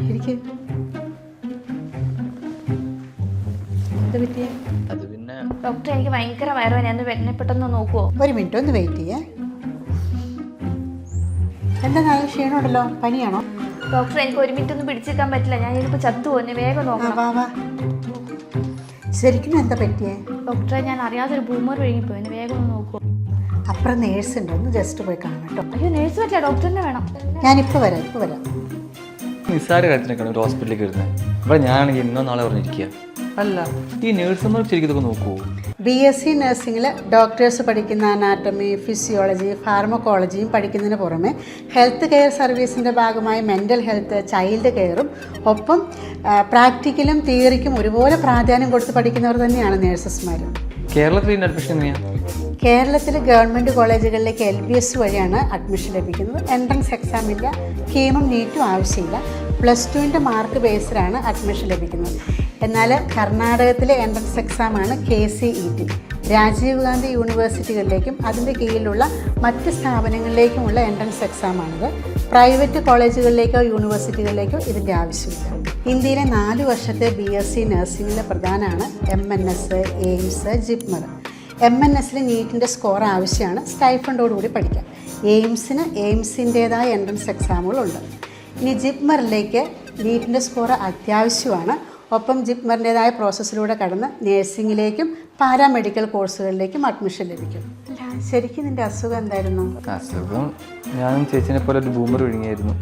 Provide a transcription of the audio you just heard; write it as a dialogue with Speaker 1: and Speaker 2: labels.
Speaker 1: ഇരിക്കും.
Speaker 2: അത് പിന്നെ
Speaker 3: ഡോക്ടർ എനിക്ക് ഭയങ്കര വയറുവേദന, എന്നെ പെട്ടെന്ന് നോക്കുവോ?
Speaker 1: ഒരു മിനിറ്റ് ഒന്ന് വെയിറ്റ് ചെയ്യേ. എന്താ നല്ല ക്ഷീണമുണ്ടല്ലോ, പനിയാണോ?
Speaker 3: ഡോക്ടർ എനിക്ക് ഒരു മിനിറ്റ് ഒന്നും പിടിച്ചിരിക്കാൻ പറ്റില്ല, ഞാൻ ഇതിപ്പോൾ ചത്തു പോകുന്നു, വേഗം നോക്കണം.
Speaker 1: വാ. ശരിക്കും എന്താ പറ്റിയേ?
Speaker 3: ഡോക്ടറെ ഞാൻ അറിയാതെ ഒരു ബൂമർ വിഴുങ്ങിപ്പോയി, എന്നെ വേഗം ഒന്ന് നോക്കുവോ?
Speaker 1: അപ്പുറം നേഴ്സ് ഉണ്ട്, ഒന്ന് ജസ്റ്റ് പോയി കാണാം കേട്ടോ.
Speaker 3: അയ്യോ നേഴ്സ് പറ്റില്ല, ഡോക്ടർ തന്നെ വേണം.
Speaker 1: ഞാനിപ്പോൾ വരാം.
Speaker 2: നിസ്സാര കാര്യത്തിനൊക്കെയാണ് ഒരു ഹോസ്പിറ്റലിലേക്ക് വരുന്നത്. ഇവിടെ ഞാനാണെങ്കിൽ ഇന്നോ നാളെ പറഞ്ഞിരിക്കുക. അല്ല, ഈ നേഴ്സുമാർ ശരിക്കും ഇതൊക്കെ നോക്കുമോ?
Speaker 1: BSc നഴ്സിംഗിൽ ഡോക്ടേഴ്സ് പഠിക്കുന്ന അനാട്ടമി, ഫിസിയോളജി, ഫാർമക്കോളജിയും പഠിക്കുന്നതിന് പുറമെ ഹെൽത്ത് കെയർ സർവീസിൻ്റെ ഭാഗമായി മെൻ്റൽ ഹെൽത്ത്, ചൈൽഡ് കെയറും ഒപ്പം പ്രാക്ടിക്കലും തിയറിക്കും ഒരുപോലെ പ്രാധാന്യം കൊടുത്ത് പഠിക്കുന്നവർ തന്നെയാണ് നേഴ്സസ്മാർ.
Speaker 2: കേരളത്തിൽ അഡ്മിഷൻ എങ്ങനെയാണ്?
Speaker 1: കേരളത്തിൽ ഗവൺമെൻറ് കോളേജുകളിലേക്ക് LBS വഴിയാണ് അഡ്മിഷൻ ലഭിക്കുന്നത്. എൻട്രൻസ് എക്സാം ഇല്ല, കീമും നീറ്റും ആവശ്യമില്ല. +2ൻ്റെ മാർക്ക് ബേസിലാണ് അഡ്മിഷൻ ലഭിക്കുന്നത്. എന്നാൽ കർണാടകത്തിലെ എൻട്രൻസ് എക്സാമാണ് KCET. രാജീവ് ഗാന്ധി യൂണിവേഴ്സിറ്റികളിലേക്കും അതിൻ്റെ കീഴിലുള്ള മറ്റ് സ്ഥാപനങ്ങളിലേക്കുമുള്ള എൻട്രൻസ് എക്സാമാണിത്. പ്രൈവറ്റ് കോളേജുകളിലേക്കോ യൂണിവേഴ്സിറ്റികളിലേക്കോ ഇതിൻ്റെ ആവശ്യമില്ല. ഇന്ത്യയിലെ 4 വർഷത്തെ BSc നഴ്സിംഗിലെ പ്രധാനമാണ് MNS, AIIMS, ജിപ്മർ. MNSൽ നീറ്റിൻ്റെ സ്കോർ ആവശ്യമാണ്, സ്റ്റൈഫണ്ടോടുകൂടി പഠിക്കാം. AIIMSൻ്റേതായ എൻട്രൻസ് എക്സാമുകളുണ്ട്. ഇനി ജിപ്മറിലേക്ക് നീറ്റിൻ്റെ സ്കോർ അത്യാവശ്യമാണ്. ഒപ്പം ജിപ്മറിൻ്റേതായ പ്രോസസ്സിലൂടെ കടന്ന് നേഴ്സിംഗിലേക്കും പാരാമെഡിക്കൽ കോഴ്സുകളിലേക്കും അഡ്മിഷൻ ലഭിക്കും. ശരിക്കും നിൻ്റെ അസുഖം എന്തായിരുന്നു?
Speaker 2: അസുഖം ഞാനും ചേച്ചിനെ പോലെ ഒരു ബൂമർ വിഴുങ്ങിയായിരുന്നു.